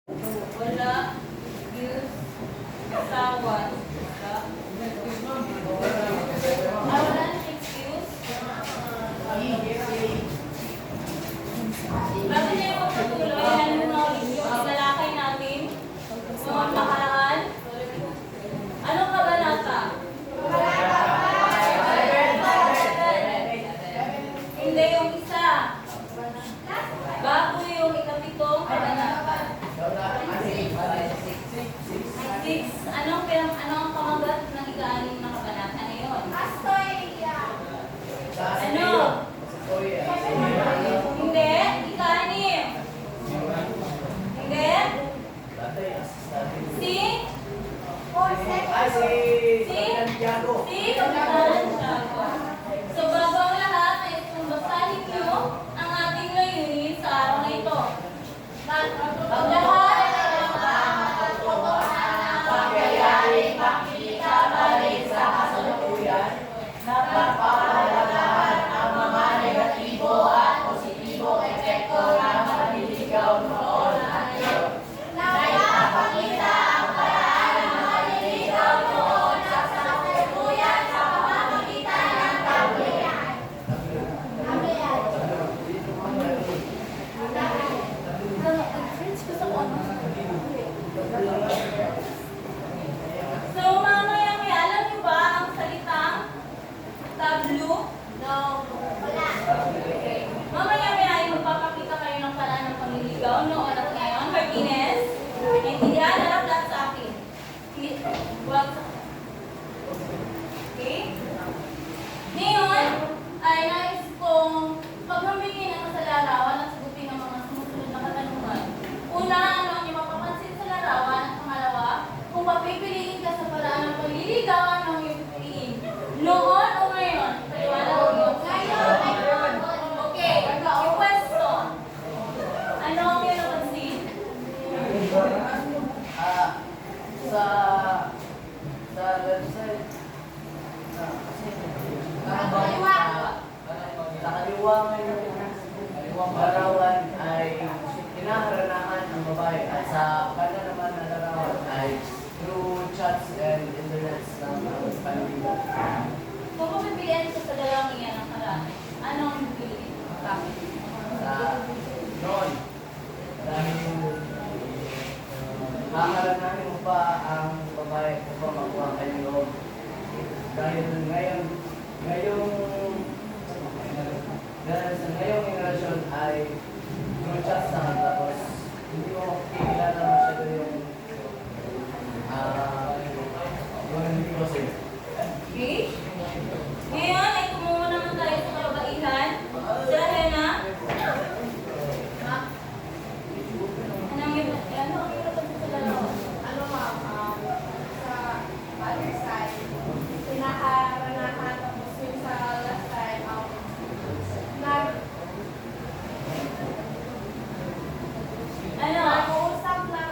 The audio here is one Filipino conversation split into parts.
Wala. Use. Sawan. Wala na excuse. Bago niya yung pagpatuloy, ano na ulit yung ilalakay natin sa mga nakaraan. Anong kabanata? Hindi yung isa. Bago yung ikapitong kabanata. 6. Anong pamagat ng ika-anim na kabanata na yun? Ano? Hindi. Ika-anim. Hindi. Si? Si Kapitan Tiago. So, bago ang lahat, ay kung basahin nyo ang ating layunin sa araw na ito. Ang lahat ay Pagyayaring makikita pa rin sa kasalukuyan, napapahalagaan ang mga negatibo at positibong epekto ng panliligaw noon at ngayon. Napapakita ang paraan ng panliligaw noon sa kasalukuyan sa pamamagitan ng tablihan. So, mamaya may alam niyo ba ang salitang tablo? No, wala. Okay. Mamaya may ay magpapakita kayo ng paraan ng panliligaw noon at ngayon. Martinez, naintindihan na lahat sa akin. Wag sa... Okay? Ngayon, ay nais kong pagbibigyan ng sa larawan at sagutin ng mga sumusunod na katanungan. Una, ano ang iyong mapapansin sa larawan? At pangalawa, kung papipiliin ka sa paraan ng panliligaw, ano ang iyong pipiliin? Noon o ngayon? Paliwanag ko yun. Ngayon. Okay, yung question. Ano ang iyong napansin? Sa website sa kaliwa ngayon kaliwang larawan ay kinaharanahan ng babae at sa kanan naman na larawan ay through chats and internet ng panligaw. Kung papipiliin ka sa dalawang iyan ang paraan, ano ang pipiliin? Bakit? Sa noon dahil haharanahin mo pa ang babae upang makuha kayo dahil dahil sa ngayong generasyon ay through chats na tapos hindi mo makikilala masyado yung hindi ko sa'yo. Okay? Ngayon ay tumuha naman tayo sa kababaihan. Si Rahena. Ano ang iyong napansin sa larawan? Ano ma'am, sa other side, pinaharanahan tapos yung sa left side, Ano? nag-uusap lang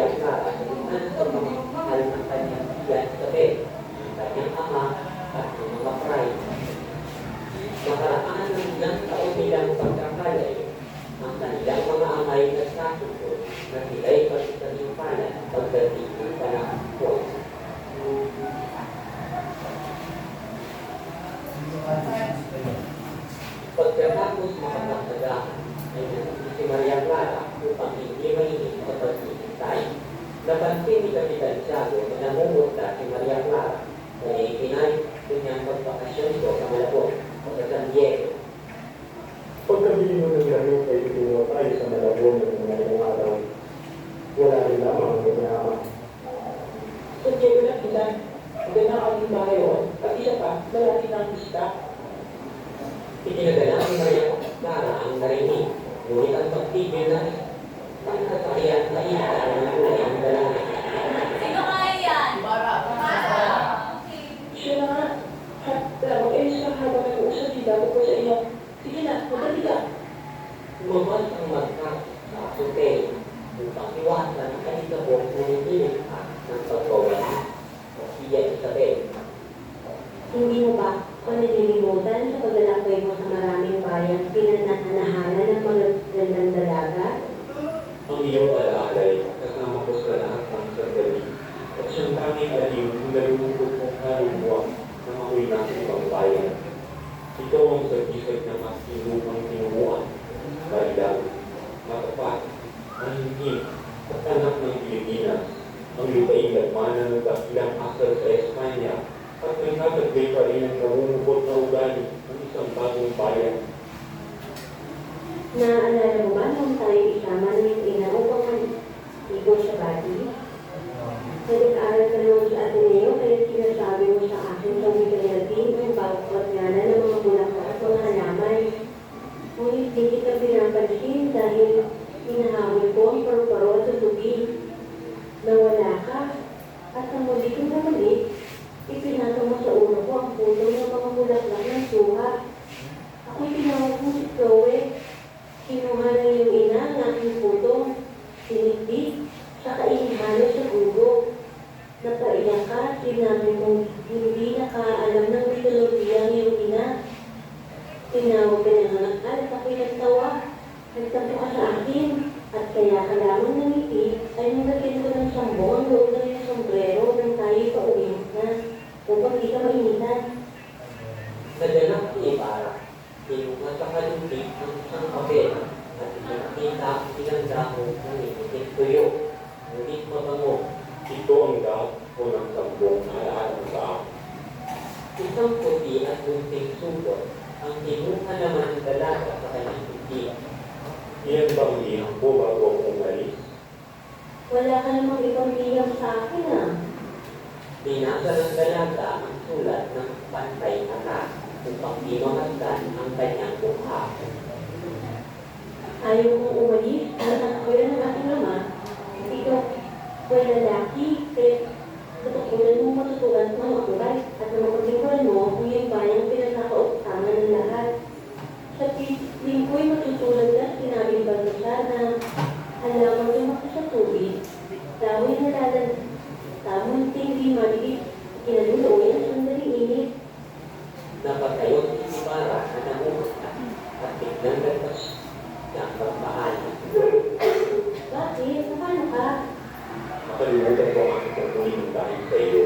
Maria Clara kung ano ang mga mahal ng kanyang tiyan sa bed, ang kanyang ama at ang mga pray. Makaraan ng ilang taon nilang pagkakalay, ang kanilang mga amay na sasuko na sila'y pagkakalimpanan pagdating ng panahon po. Pagkatapos makapagsagaan, ay nandito si Maria Clara upang hindi mahinig sa paghihintay. Napansin ni Kapitan Tiago na namumutla si Maria Clara kaya itinay kanyang pagbakasyon ko sa Malabon. o sa San Diego. Pagkabili mo ng gamit ay tutungo tayo sa Malabon ng mga ilang araw. Wala rin lamang ang ginama. Sa Diego na kita, maganda ang ating bahay roon, at isa pa, malaki na ang pista. Itinadala ni Maria Clara ang narinig, ngunit ang pagtigil na pangkatayan na ihaan ng ang dalangin. Sino kaya yan? Para. Okay. Siya na nga. Lamang eh siya habang nag-uusap si Dago ko sa inyo. Sige na, madali ka. Lumabas ang magka sa hotel upang iwasan ang kaligabong nanigilig ng pagkawala o siya Isabel. Hindi mo ba panililimutan sa paglalakbay mo sa maraming bayang pinananahanan ng mga gandang dalaga? Ang iyong alaalay, kasama ko sa lahat ng sandali. At siyang tanging aliw kung nalulungkot mong kaluluwa na makoy natin ibang bayan. Ikaw ang sagisag na mas tinupang tinumuan, balilang, matapat, mahingin, at anak ng Pilipinas. Ang lupaing lagmana ng dakilang asal sa Espanya at may katagay pa rin ang namumukot na ugali ng isang bagong bayan. Naaalala mo ba nung tayo isama ng iyong ina upang ibo sa bati? Nag-aaral ka naman sa Ateneo kaya sinasabi mo sa akin sa Wikilatin ang bawat nga na ng mga bulaklak at mga halaman. Ngunit hindi ka pinapansin dahil hinahamon ko ang paru-paro at tutubig. Nawala ka at ang muli kong namalik, ipinasa mo sa ulo ko ang puno ng mga bulaklak ng suha. Ako'y tinawag mo si Chloe. Kinuha na yung ina ang aking puto, sinigdig, saka inihalo sa gugo. Napaiyak ka, sinabi mong hindi nakaalam ng mitolohiya ang iyong ina. Tinawag ka na nga at ako'y nagtawa. Nagtapo ka sa akin, at kaya ka lamang namiti ay nilagyan ko ng sambo ang loob ng iyong sombrero nang tayo pauwi na upang di ka mainitan. Nadala ko ni Ibarra, kinuha sa kalumpit ng isang papel at ipinakita ang ilang damo ng ipitin tuyo. Ngunit mabango, Ito ang lahat ko ng sambong alaala sa akin. isang puti at bunting supot ang kinuha naman ng dalaga sa kanyang puti. Iyan bang iyang ko bago ako umalis? Wala ka namang ibang liyam sa akin ah. Binasa ng dalaga ang sulat ng pantay na ka upang di mamasdan ang kanyang mukha. Ayaw mong umalis, anak ko yan ng aking ama. Ikaw, may lalaki, kaya katukulan mong matutulan mo ang akuray at na mapaglingkuran mo kung yung bayang pinagkakauptangan ng lahat. Sa piling ko'y matutulan ka, sinabing Baltasar na alamang lumaki sa tubig. Tamo'y nalalan, tamo'y tingli maliit, kinaluluoy ang sandaling init. Napatayo si Ibarra na namumusta at biglang nagpas ng pagpaalam. Bakit? Paano ka? Makalimutan ko ang aking pagkunin dahil sa iyo.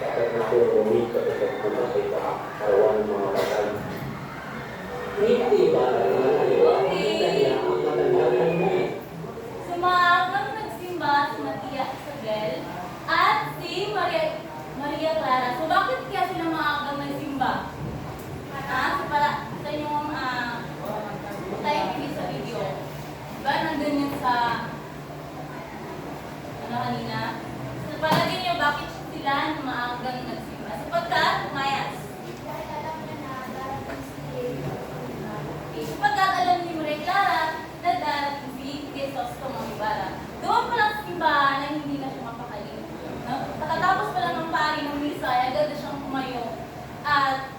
Dapat na akong umit sa kasagpuna sa ikakarawan ng mga patay. Ngunit si Ibarra na nakaliwa ang kanya ang matandang niya. Sumagang nagsimba si Matia Isabel at si Maria Clara. So bakit kaya sila maagang nagsimba? Sa inyong tayo hindi sa video. Diba? Nandun yun sa kanina. So palagay niyo bakit sila maagang nagsimba? Sapagkat umayas. Sapagkat alam ni Maria Clara na darating si Crisostomo Ibarra. Doon pa lang sa simbahan na hindi na siya mapakali. Pagkatapos pa lang ng pari ng misa, ay agad na siyang kumayo. At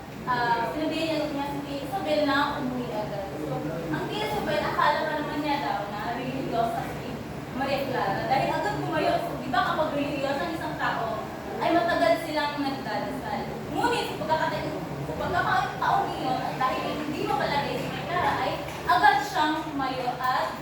sinabihan niya si Isabel na umuwi agad. So, ang kay Isabel, akala pa naman niya daw na religyosa si Maria Clara. Dahil agad kumayo, so, di ba kapag religyosa ang isang tao, ay matagal silang nagdadasal. Ngunit sa pagkakataon niyon, dahil hindi mapalagay si Maria Clara, ay agad siyang kumayo at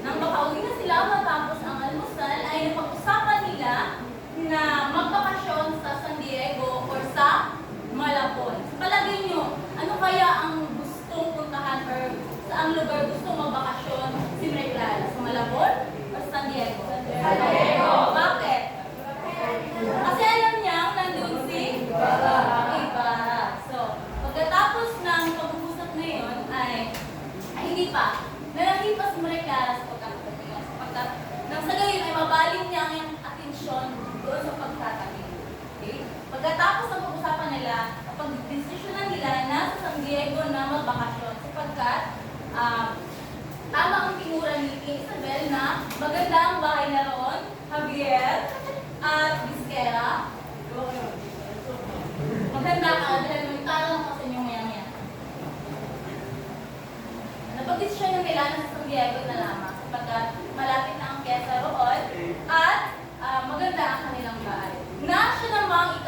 nang makauwi na sila matapos ang almusal, ay napag-usapan nila na magbakasyon sa San Diego or sa Malabon. Sa palagay nyo, ano kaya ang gustong puntahan or saang lugar gustong magbakasyon si Maria Clara? Sa Malabon or San Diego? San Diego! Bakit? Kasi alam niya nandun si Ibarra. So, pagkatapos ng pa, nanahipas si Maria Clara sa pagkakatatingan sapagkat nang sa gayon ay mabaling niya ang iyong atensyon doon sa pagtatanim. Okay? Pagkatapos ng pag-usapan nila, pag-desisyonan nila na sa San Diego na magbakasyon sapagkat tama ang tinura ni King Isabel na maganda ang bahay na roon, Javier at Vizquera. Maganda ka dahil may tarang ka sa inyong maya-maya. Napag-desisyonan nila na sa San Diego na lamang sapagkat malapit na ang pyesa roon at maganda ang kanilang bahay. Na siya namang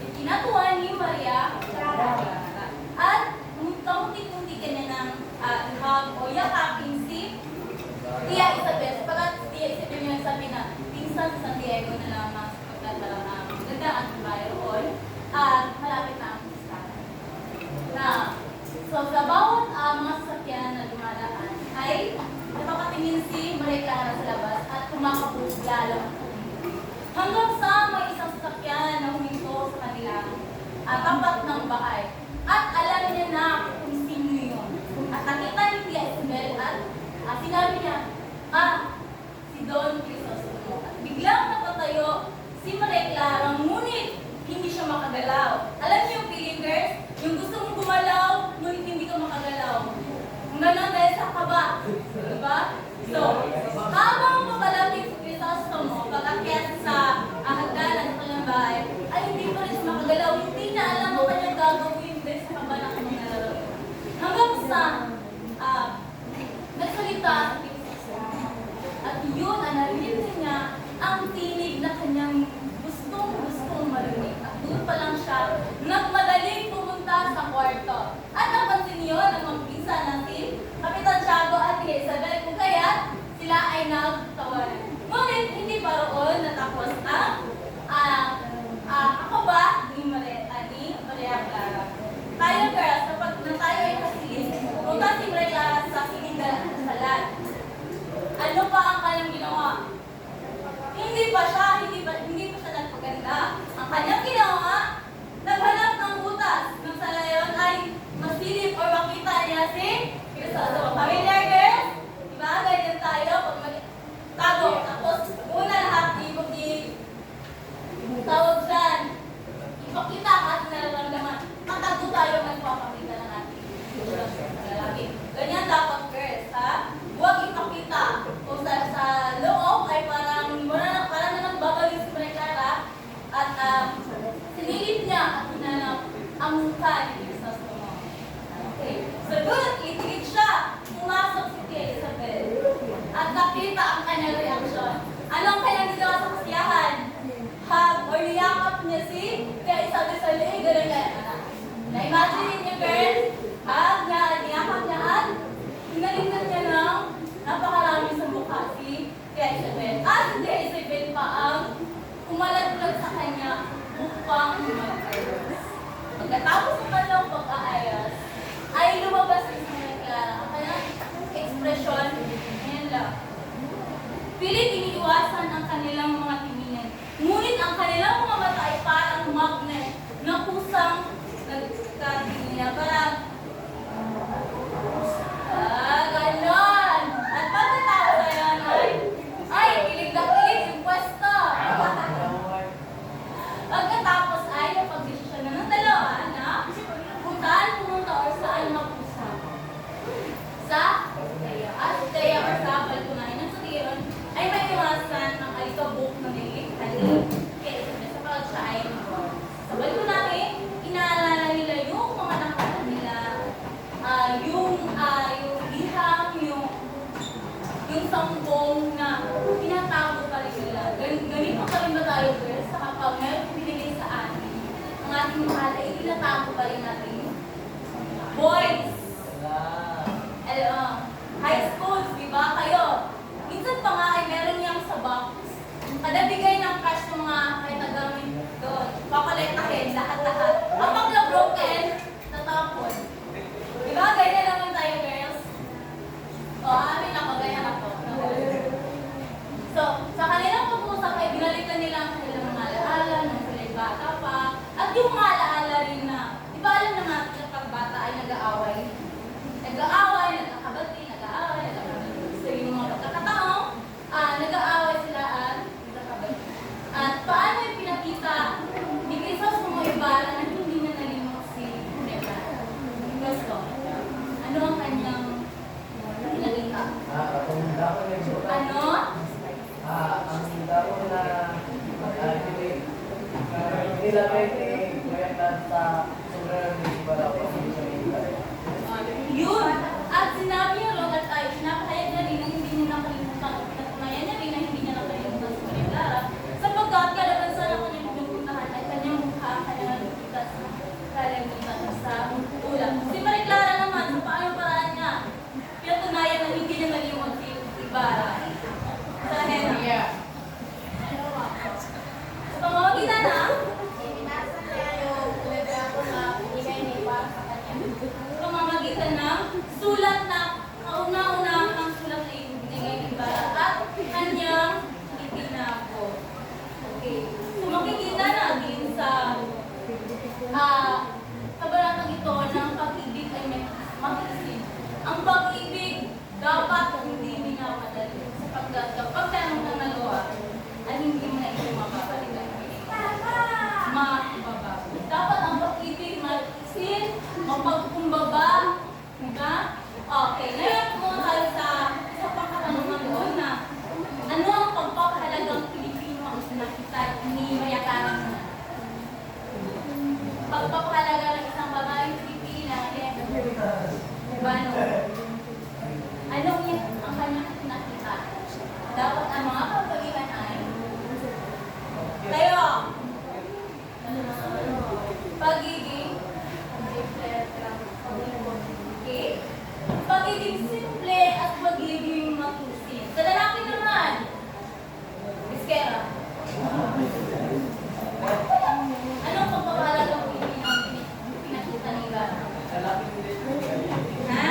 ikinatuwa ni Maria Clara. At kamunti-kunti kanya ng ihag o yakapin si Tia Isabel. Sapagkat si Tia Isabel yung nagsabi na pinsan sa San Diego na lamang sapagkat maganda ang bahay roon at malapit na ang pistahan. So sa bawat mga sasakyan na dumadaan ay napapatingin si Maria Clara sa labas at kumakabog lalo ang tumingin. Hanggang sa may isang sasakyan na huminto sa kanila tapat ng bahay. At alam niya na kung sino yun. At nakita ni Tia Isabel at sinabi niya, si Don Crisostomo. At biglang napatayo si Maria Clara, ngunit hindi siya makagalaw. Alam niyo yung feeling, girls? Yung gusto mong gumalaw, ngunit hindi ka makagalaw. Ang ganon dahil sa kaba. Diba? So, habang papalapit si Crisostomo, pag-akyat sa hagdanan sa kanyang bahay, ay hindi pa rin siya makagalaw. Hindi na alam ang kanyang gagawin dahil sa kaba ng kanyang nalaro. Hanggang sa nagsalita si Crisostomo. At yun, narinig niya ang tinig na kanyang gustong marinig. At doon pa lang siya nagmadaling pumunta sa kwarto. At napansin niyo ng mga pinsan na si Kapitan Tiago at Tia Isabel kung kaya sila ay nagtawanan. Ngunit hindi pa roon natapos ang akaba ni Maria Clara. Tayo girls, kapag na tayo ay kasilid, pumunta si Maria Clara sa siligan at salat. Ano pa ang kanyang ginawa? Hindi pa siya nagpaganda. Ang kanyang ginawa, naghanap ng butas. Nang sa layon ay masilip o makita niya si Crisostomo. Familiar girls? Diba? Ganyan tayo pag magtago. Tapos, una lahat, tawag dyan. Ipakita ka at nararamdaman. Matago tayo magpapakita ng ating lalaki. Ganyan dapat girls, ha? Huwag ipakita. Kung sa loob ay parang na nagbabalik si Maria Clara at sinilip niya at hinanap ang mukha ni Crisostomo. Okay. So doon, itigit siya. Pumasok si Tia Isabel at nakita ang kanyang reaksyon. Anong kanyang ginawa sa kasiyahan? Hug o niyakap niya si Tia Isabel sa liig. Ganun kaya. Na-imagine niyo girls? Hug niya, niyakap niya at hinalikan niya ng napakarami sa mukha si Tia Isabel. At si Tia Isabel pa ang umalaglag sa kanya upang mag-ayos. Pagkatapos ng kanilang pag-aayos, ay lumabas si Maria Clara ang kanyang ekspresyon. Ayan lang. Pilit iniiwasan ang kanilang mga tingin. Ngunit ang kanilang mga mata ay parang magnet na kusang nagkatingin niya. Parang ganon. At pagkatapos ay kilig na kilig yung pwesto. Pagkatapos ay napag-desisyon na ng dalawa na kung saan pumunta or saan magpusa. Sa Tea. At Tea or sa balkonahin ng Sutiron ay may iwasan ng alikabok na nilikhanin. Kaya Isabel sapagkat siya ay sa balkonahin, inaalala nila yung mga nakita nila, yung liham, yung sampong na tinatago pa rin nila. Ganito pa rin ba tayo, girls? Sa kapag meron pinigay sa atin, ang ating mahal ay tinatago pa rin natin. Boys! High schools, di ba kayo? Minsan pa nga ay meron niyang sa box. Kada bigay ng cash ng mga kahit nagamit doon. Pakolektahin, lahat-lahat. Kapag na-broken, natapon. Di ba? Ganyan naman tayo, girls. Amin ako, ganyan ako. So, sa kanilang pag-uusap ay binalikan nila ang kanilang mga alaala nung sila bata pa. At yung mga alaala rin na, di ba alam naman kapag bata ay nag-aaway, pamamagitan ng sulat na kauna-unahang sulat na ibinigay ni Ibarra at kanyang itinapos. Okay. So makikita natin sa kabanatang ito ng pag-ibig ay may matiisin. Ang pag-ibig dapat hindi minamadali sapagkat kapag tanong ng nagawa ay hindi mo na ito mapapalitan. Mababago. Dapat ang pag-ibig matiisin, mapagkumbaba, diba? Okay, ngayon kung tayo sa pagkatanungan doon na ano ang pagpapahalagang Pilipino ang nakita ni Maya Clara na? Pagpapahalaga ng isang babaeng Pilipina, ano? Anong yan ang kanyang nakita? Dapat ang mga kapalitan ay tayo! Pagiging okay? Pagiging simple at pagiging matusin. Sa lalaki naman, Iskera. Anong pagpapahalagang Pilipino ang pinakita ni Ibarra? Ha?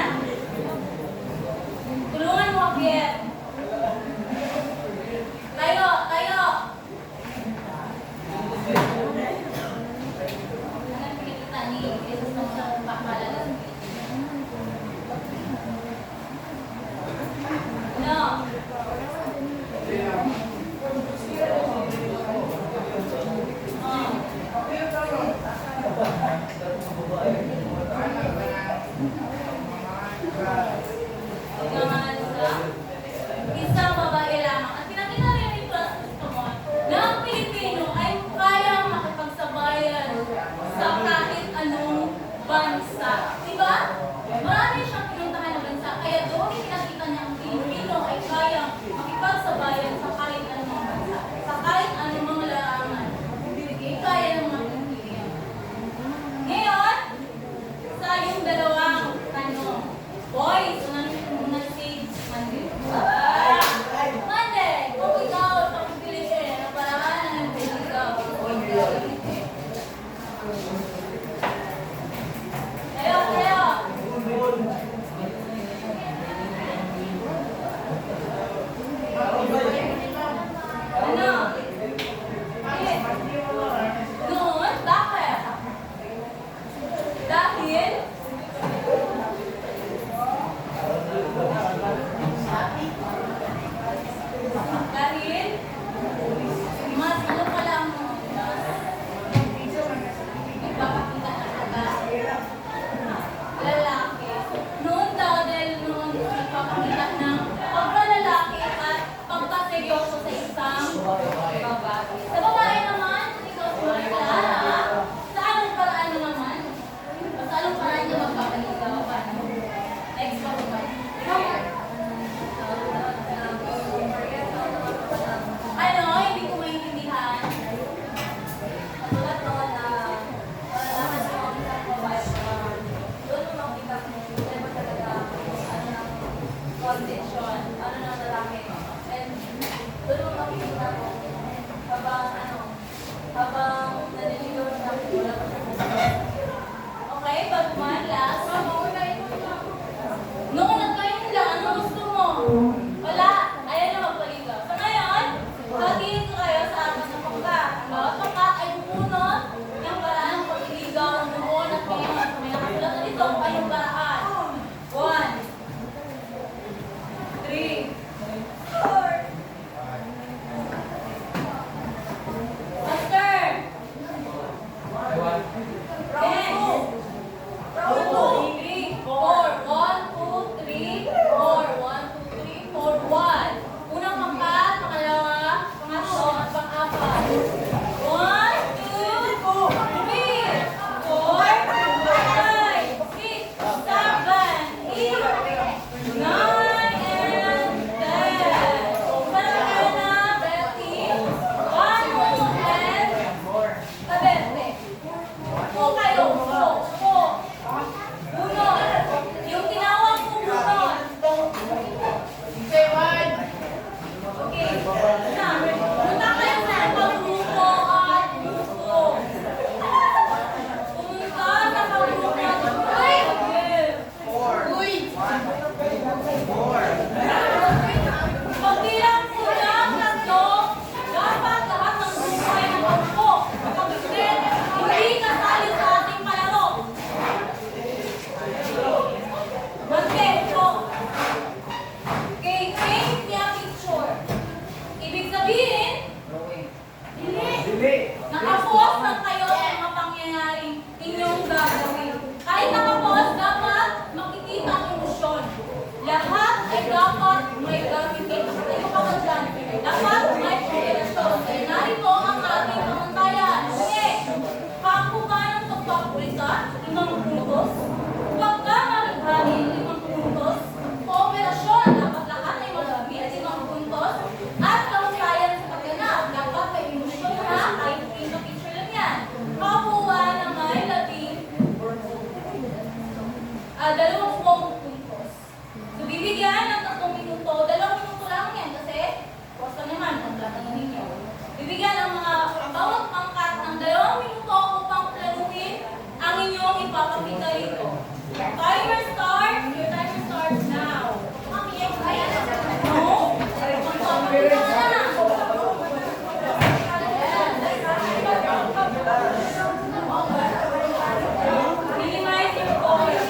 20 puntos. So, bibigyan ng 3 minuto. 2 minuto lang yan kasi posto naman kung tatanungin niyo. Bibigyan ang mga bawat pangkat ng 2 minuto upang planuhin ang inyong ipapakita rito. Timer start. Your timer starts now. No? Magpapakita ka na. Minimize your voice.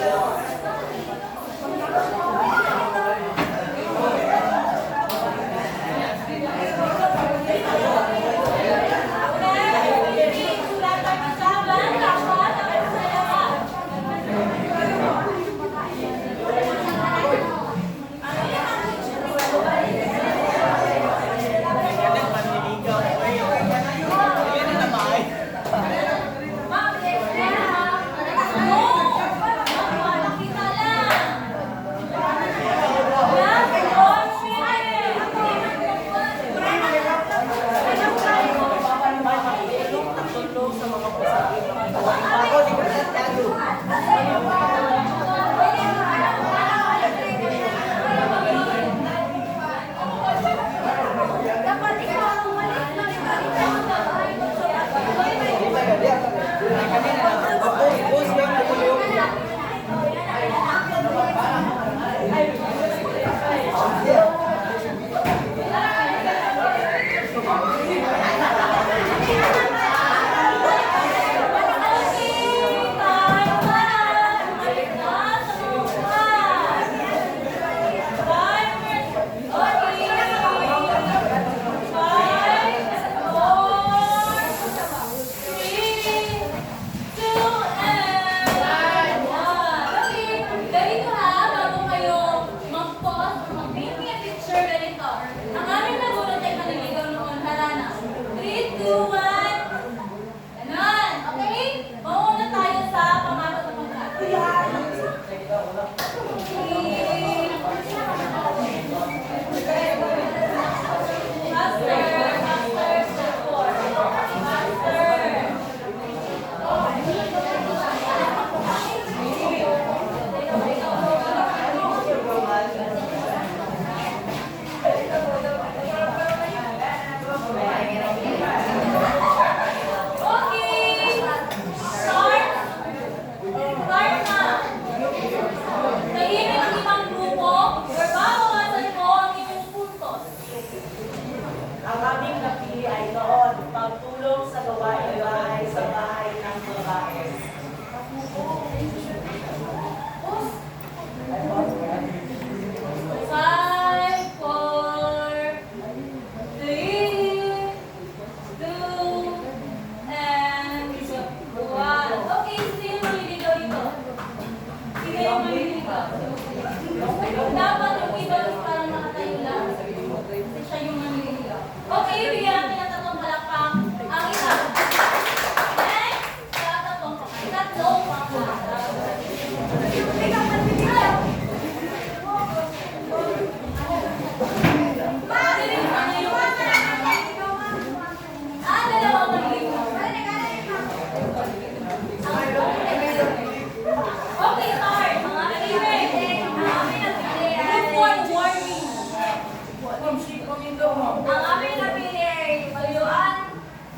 Ang aming napili ay noon, pagtulong sa gawaing bahay sa bahay ng babae. Five, four, three, two, and one. Okay, sino yung maliligaw dito? Sino yung maliligaw? Dapat yung iba parang nakatayo lang. Kasi siya yung maliligaw. Okay, bigyan natin ng 3 palakpak. Ang isa. Next, tatlong palakpak. Okay, start. Mga kaibigan. Group 1, warning. Ang aming napili ay Bayuan,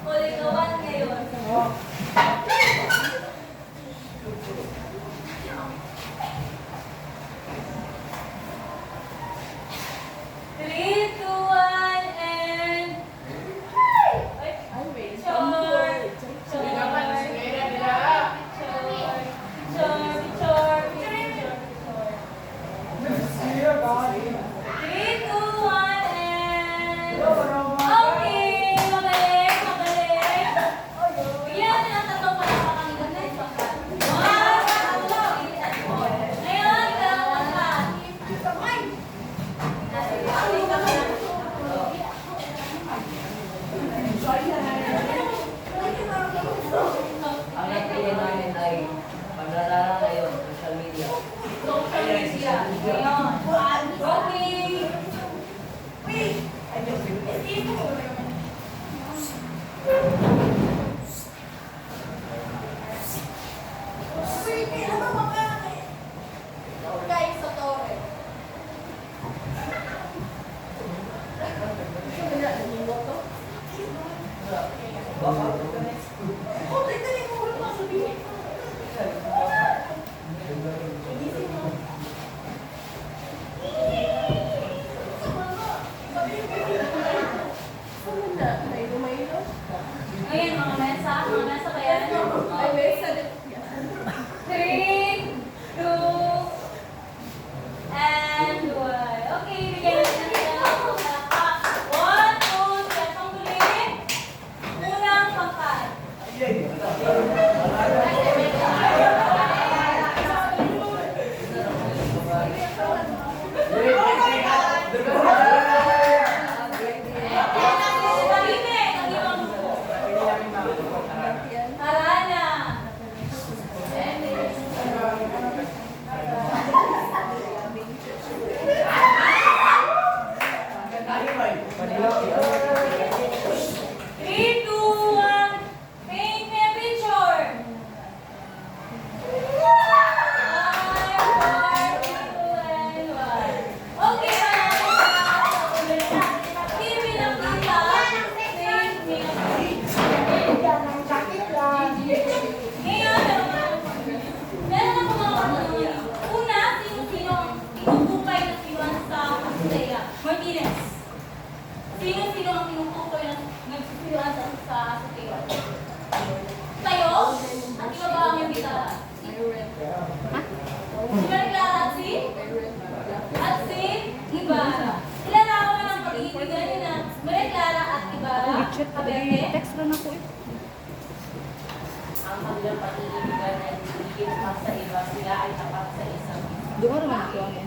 Kuligawan ngayon. Three, two, one, and... Okay, magaling, magaling. Bigyan natin ang 3 palakpakan ng ganito. 1, 2, 3. Ngayon, dalawang pangkat. Ang napili namin ay panlalala ngayon, social media. Social media. Ngayon. Okay.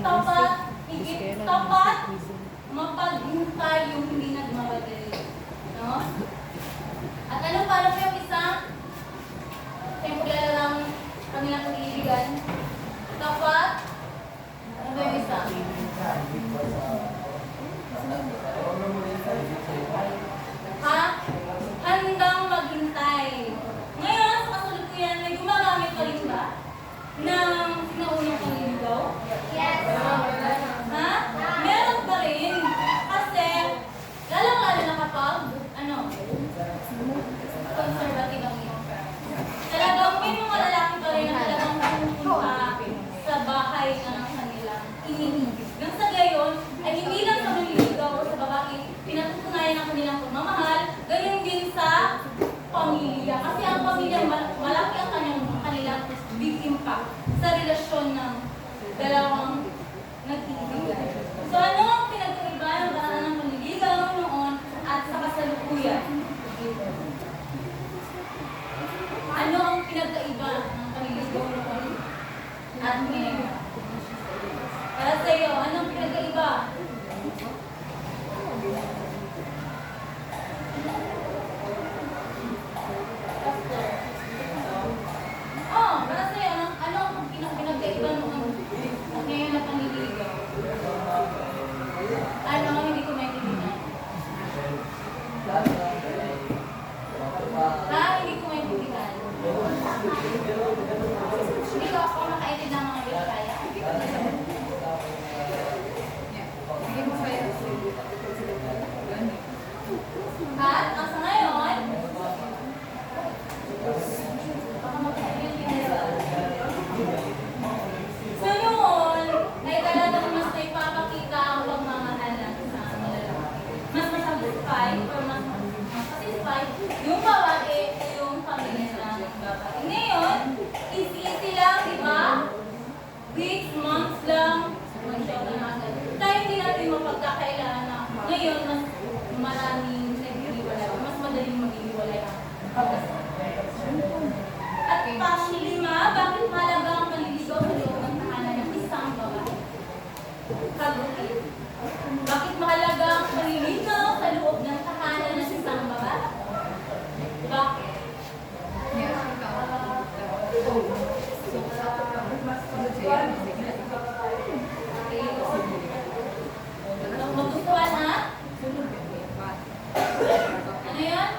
Tapat, higit tapat, mapaghintay yung hindi nagmamadali. No? At ano para po yung isa? Siyempre lang kanilang pag-iibigan. Tapat, ano ba yung isa? Ha? Handang maghintay. Ngayon, sa kasalukuyan, may gumagamit ka rin ba ng sinaunang panliligaw? Yes. Ha? Meron pa rin. Kasi, lalong-lalo na kapag, conservative ang iyong parents. Talagang may mga lalaki pa rin na talagang pupunta sa bahay na ng kanilang iniibig. Nang sa gayon, ay hindi lang sa manliligaw o sa babae, pinatutunayan ang kanilang pagmamahal, gayon din sa pamilya. Kasi ang pamilya, malaki ang kanilang big impact sa relasyon ng dalawang nag-iibigan. So ano ang pinagkaiba ng paraan ng panliligaw noon at sa kasalukuyan? Ano ang pinagkaiba ng panliligaw noon at ngayon? Para sa iyo, anong pinagkaiba? Para sa iyo, ano ang pinagkaiba noon at ngayon na panliligaw? Ano ang hindi ko maintindihan? Hindi ko maintindihan. Hindi ko ako makaintid ng mga Bisaya. At ang sa ngayon, baka magkaintindihan. So noon, ay talagang mas may papakita ang pagmamahal ng isang lalaki. Mas masatisfy or mas satisfy yung babae o yung pamilya ng babae. Ngayon, easy lang, di ba? Weeks, months lang, mag-show na agad. Tayo hindi natin mapagkakailangan na ngayon mas maraming nag-iwalay, mas madaling mag-iwalay ang pagkasal. At pang-lima, bakit mahalaga ang panliligaw sa loob ng tahanan ng isang babae? Kagutin. Bakit mahalaga ang panliligaw sa loob ng tahanan ng isang babae? Bakit? Magustuhan ha? Ano yan?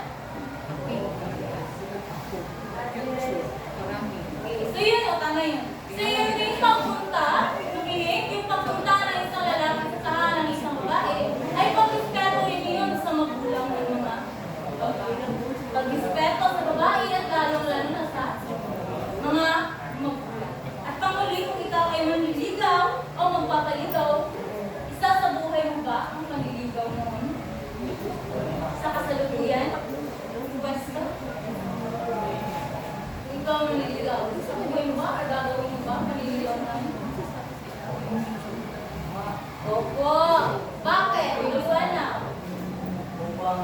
So yun o, tama yun. So yun yung pagpunta, yung pagpunta ng isang lalaki sa tahanan ng isang babae, ay pag-respeto rin yun sa magulang ng mga babae. Pag-respeto sa babae at lalong-lalo na sa mga magulang. At panguli, kung ikaw ay manliligaw o magpapaligaw, isa sa buhay mo ba ang panliligaw noon? Sa kasalukuyan? Basta? Ikaw manliligaw. Sa buhay mo ba? Or gagawin mo ba ang panliligaw noon? Opo. Bakit? Luwan na. Upang